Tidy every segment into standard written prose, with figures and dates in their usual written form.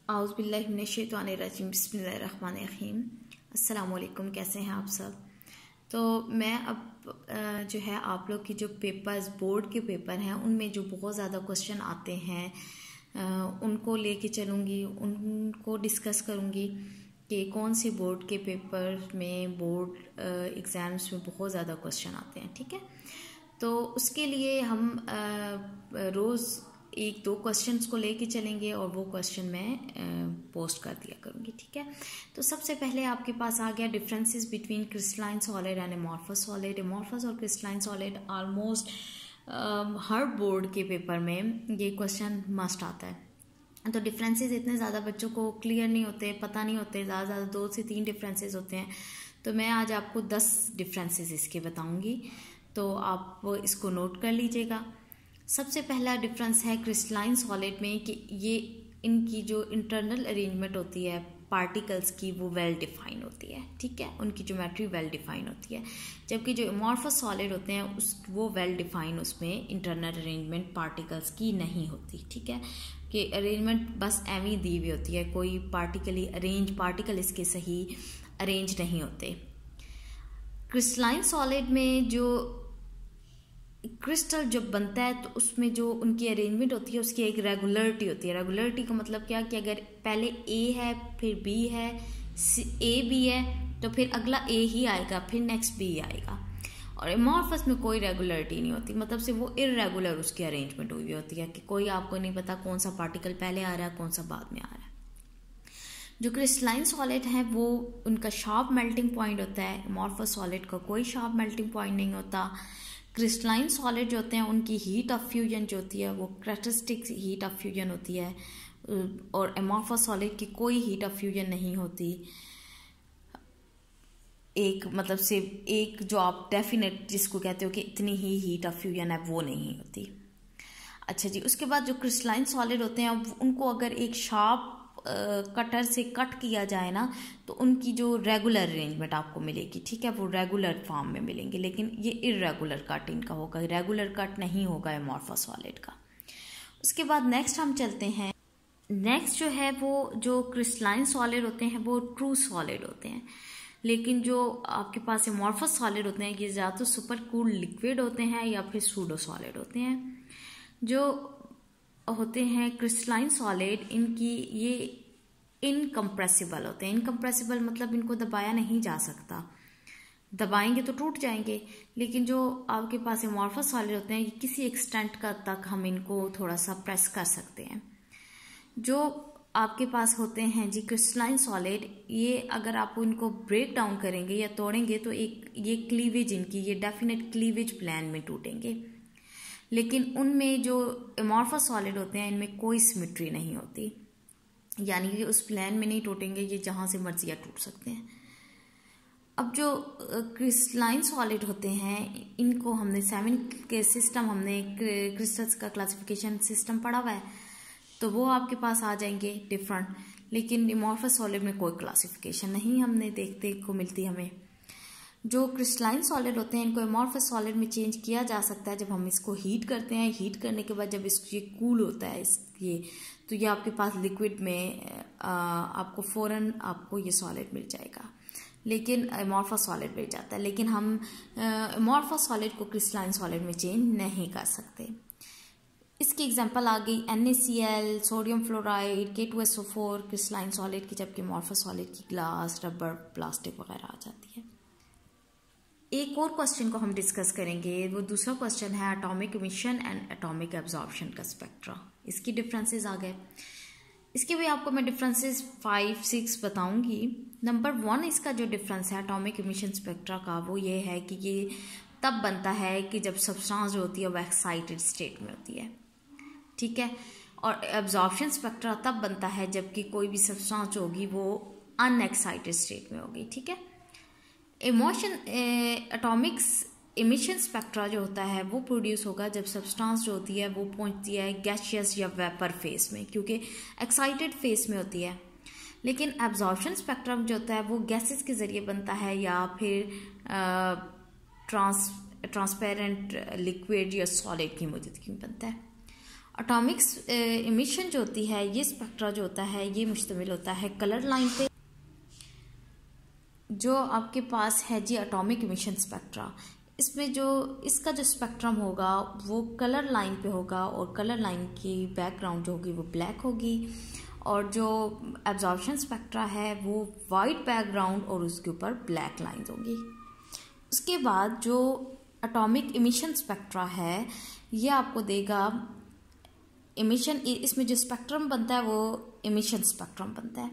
औज़ुबिल्लाहिमिनश्शैतानिर्रजीम बिस्मिल्लाहिर्रहमानिर्रहीम। अस्सलाम वालेकुम, कैसे हैं आप सब। तो मैं अब जो है आप लोग की जो पेपर्स बोर्ड के पेपर हैं उनमें जो बहुत ज़्यादा क्वेश्चन आते हैं उनको लेके चलूँगी, उनको डिस्कस करूँगी कि कौन से बोर्ड के पेपर में बोर्ड एग्ज़ाम्स में बहुत ज़्यादा क्वेश्चन आते हैं। ठीक है, तो उसके लिए हम रोज़ एक दो क्वेश्चंस को लेके चलेंगे और वो क्वेश्चन मैं पोस्ट कर दिया करूँगी। ठीक है, तो सबसे पहले आपके पास आ गया differences between crystalline solid and amorphous solid. Amorphous और क्रिस्टलाइन सॉलिड ऑलमोस्ट हर बोर्ड के पेपर में ये क्वेश्चन मस्ट आता है। तो डिफरेंसेस इतने ज़्यादा बच्चों को क्लियर नहीं होते, पता नहीं होते, ज़्यादा 2 से 3 डिफरेंसेस होते हैं। तो मैं आज आपको 10 डिफरेंसेस इसके बताऊँगी, तो आप इसको नोट कर लीजिएगा। सबसे पहला डिफरेंस है क्रिस्टलाइन सॉलिड में कि ये इनकी जो इंटरनल अरेंजमेंट होती है पार्टिकल्स की वो वेल डिफाइन होती है। ठीक है, उनकी ज्योमेट्री वेल डिफाइन होती है, जबकि जो एमॉर्फस सॉलिड होते हैं वो वेल डिफाइन उसमें इंटरनल अरेंजमेंट पार्टिकल्स की नहीं होती। ठीक है, कि अरेंजमेंट बस एवं दी हुई होती है, कोई पार्टिकल इसके सही अरेंज नहीं होते। क्रिस्टलाइन सॉलिड में जो क्रिस्टल जब बनता है तो उसमें जो उनकी अरेंजमेंट होती है उसकी एक रेगुलरिटी होती है। रेगुलरिटी का मतलब क्या कि अगर पहले ए है, फिर बी है, ए बी है, तो फिर अगला ए ही आएगा, फिर नेक्स्ट बी आएगा। और एमॉर्फस में कोई रेगुलरिटी नहीं होती, मतलब से वो इररेगुलर उसकी अरेंजमेंट हुई होती है कि कोई आपको नहीं पता कौन सा पार्टिकल पहले आ रहा है, कौन सा बाद में आ रहा है। जो क्रिस्टलाइन सॉलिड है वो उनका शार्प मेल्टिंग पॉइंट होता है, एमॉर्फस सॉलिड का कोई शार्प मेल्टिंग पॉइंट नहीं होता। क्रिस्टलाइन सॉलिड जो होते हैं उनकी हीट ऑफ फ्यूजन जो होती है वो कैरेक्टरिस्टिक हीट ऑफ फ्यूजन होती है, और एमॉर्फस सॉलिड की कोई हीट ऑफ फ्यूजन नहीं होती। एक मतलब से एक जो आप डेफिनेट जिसको कहते हो कि इतनी ही हीट ऑफ फ्यूजन है वो नहीं होती। अच्छा जी, उसके बाद जो क्रिस्टलाइन सॉलिड होते हैं उनको अगर एक शार्प कटर से कट किया जाए ना तो उनकी जो रेगुलर अरेंजमेंट आपको मिलेगी। ठीक है, वो रेगुलर फॉर्म में मिलेंगे, लेकिन ये इररेगुलर कट इनका होगा, रेगुलर कट नहीं होगा एमॉर्फस सॉलिड का। उसके बाद नेक्स्ट हम चलते हैं। नेक्स्ट जो है वो जो क्रिस्टलाइन सॉलिड होते हैं वो ट्रू सॉलिड होते हैं, लेकिन जो आपके पास एमॉर्फस सॉलिड होते हैं ये या तो सुपर कूल्ड लिक्विड होते हैं या फिर सूडो सॉलिड होते हैं। जो होते हैं क्रिस्टलाइन सॉलिड इनकी ये इनकम्प्रेसिबल होते हैं। इनकम्प्रेसिबल मतलब इनको दबाया नहीं जा सकता, दबाएंगे तो टूट जाएंगे। लेकिन जो आपके पास एमॉर्फस सॉलिड होते हैं ये किसी एक्सटेंट का तक हम इनको थोड़ा सा प्रेस कर सकते हैं। जो आपके पास होते हैं जी क्रिस्टलाइन सॉलिड, ये अगर आप इनको ब्रेक डाउन करेंगे या तोड़ेंगे तो एक ये क्लीवेज इनकी ये डेफिनेट क्लीवेज प्लान में टूटेंगे। लेकिन उनमें जो एमॉर्फस सॉलिड होते हैं इनमें कोई सिमेट्री नहीं होती, यानी कि उस प्लान में नहीं टूटेंगे, ये जहाँ से मर्जी टूट सकते हैं। अब जो क्रिस्टलाइन सॉलिड होते हैं इनको हमने 7 के सिस्टम, हमने क्रिस्टल्स का क्लासिफिकेशन सिस्टम पढ़ा हुआ है, तो वो आपके पास आ जाएंगे डिफरेंट। लेकिन एमॉर्फस सॉलिड में कोई क्लासिफिकेशन नहीं हमने देखने को मिलती हमें। जो क्रिस्टलाइन सॉलिड होते हैं इनको एमॉर्फस सॉलिड में चेंज किया जा सकता है जब हम इसको हीट करते हैं। हीट करने के बाद जब ये कूल होता है तो ये आपके पास लिक्विड में आपको फौरन आपको ये सॉलिड मिल जाएगा, लेकिन एमॉर्फस सॉलिड मिल जाता है। लेकिन हम एमॉर्फस सॉलिड को क्रिस्टलाइन सॉलिड में चेंज नहीं कर सकते। इसकी एग्जांपल आ गई NaCl, sodium fluoride, K2SO4 crystalline solid की, जबकि एमॉर्फस सॉलिड की ग्लास, रबर, प्लास्टिक वगैरह आ जाती है। एक और क्वेश्चन को हम डिस्कस करेंगे, वो दूसरा क्वेश्चन है atomic emission and atomic absorption का स्पेक्ट्रा। इसकी डिफरेंसेस आ गए, इसके भी आपको मैं डिफरेंसेस 5-6 बताऊंगी। नंबर 1 इसका जो डिफरेंस है एटॉमिक इमिशन स्पेक्ट्रा का वो ये है कि ये तब बनता है कि जब सब्सटेंस जो होती है वो एक्साइटेड स्टेट में होती है। ठीक है, और एब्जॉर्प्शन स्पेक्ट्रा तब बनता है जबकि कोई भी सब्सटेंस जो होगी वो अनएक्साइटेड स्टेट में होगी। ठीक है, एटॉमिक्स इमिशन स्पेक्ट्रा जो होता है वो प्रोड्यूस होगा जब सब्सटेंस जो होती है वो पहुंचती है गैसियस या वेपर फेस में, क्योंकि एक्साइटेड फेस में होती है। लेकिन एब्जॉर्प्शन स्पेक्ट्रम जो होता है वो गैसेस के जरिए बनता है या फिर ट्रांसपेरेंट लिक्विड या सॉलिड की मौजूदगी में बनता है। एटॉमिक्स इमिशन जो होती है, ये स्पेक्ट्रा जो होता है ये मुश्तमिल होता है कलर लाइन पे। जो आपके पास है जी एटॉमिक इमिशन स्पेक्ट्रा, इसमें जो इसका जो स्पेक्ट्रम होगा वो कलर लाइन पे होगा और कलर लाइन की बैकग्राउंड जो होगी वो ब्लैक होगी, और जो एब्जॉर्प्शन स्पेक्ट्रा है वो वाइट बैकग्राउंड और उसके ऊपर ब्लैक लाइंस होंगी। उसके बाद जो एटॉमिक इमिशन स्पेक्ट्रा है ये आपको देगा इमिशन, इसमें जो स्पेक्ट्रम बनता है वो इमिशन स्पेक्ट्रम बनता है,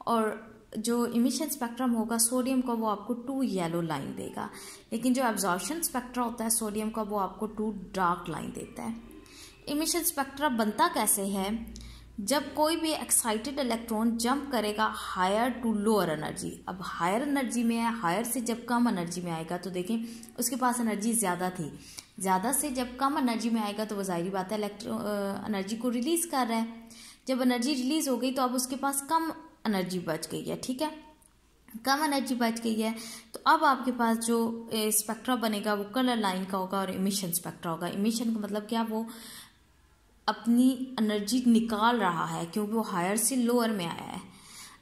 और जो इमिशन स्पेक्ट्रम होगा सोडियम का वो आपको 2 येलो लाइन देगा, लेकिन जो एब्जॉर्प्शन स्पेक्ट्रा होता है सोडियम का वो आपको 2 डार्क लाइन देता है। इमिशन स्पेक्ट्रा बनता कैसे है, जब कोई भी एक्साइटेड इलेक्ट्रॉन जंप करेगा हायर टू लोअर एनर्जी। अब हायर एनर्जी में है, हायर से जब कम एनर्जी में आएगा तो देखें उसके पास एनर्जी ज़्यादा थी, ज़्यादा से जब कम एनर्जी में आएगा तो वो जाहिर बात है एनर्जी को रिलीज़ कर रहा है। जब एनर्जी रिलीज़ हो गई तो अब उसके पास कम एनर्जी बच गई है, ठीक है, कम एनर्जी बच गई है, तो अब आपके पास जो स्पेक्ट्रा बनेगा वो कलर लाइन का होगा और इमिशन स्पेक्ट्रा होगा। इमिशन का मतलब क्या, वो अपनी एनर्जी निकाल रहा है क्योंकि वो हायर से लोअर में आया है।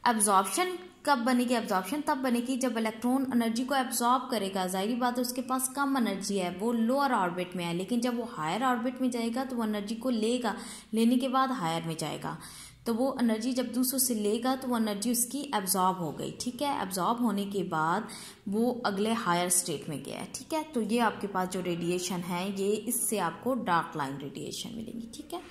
एब्जॉर्प्शन कब बनेगी, एब्जॉर्प्शन तब बनेगी जब इलेक्ट्रॉन एनर्जी को एब्जॉर्ब करेगा, जाहिर बात है उसके पास कम एनर्जी है, वो लोअर ऑर्बिट में है, लेकिन जब वो हायर ऑर्बिट में जाएगा तो वो एनर्जी को लेगा, लेने के बाद हायर में जाएगा, तो वो एनर्जी जब दूसरों से लेगा तो वो एनर्जी उसकी एब्जॉर्ब हो गई, ठीक है, एब्जॉर्ब होने के बाद वो अगले हायर स्टेट में गया है, ठीक है। तो ये आपके पास जो रेडिएशन है ये इससे आपको डार्क लाइन रेडिएशन मिलेंगी, ठीक है।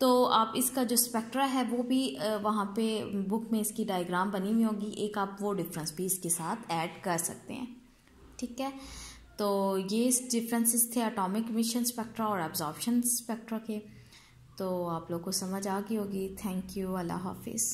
तो आप इसका जो स्पेक्ट्रा है वो भी वहाँ पे बुक में इसकी डायग्राम बनी हुई होगी, एक आप वो डिफरेंस भी इसके साथ ऐड कर सकते हैं, ठीक है। तो ये डिफरेंसेस थे एटॉमिक इमिशन स्पेक्ट्रा और एब्जॉर्प्शन स्पेक्ट्रा के। तो आप लोग को समझ आ गई होगी। थैंक यू, अल्लाह हाफिज़।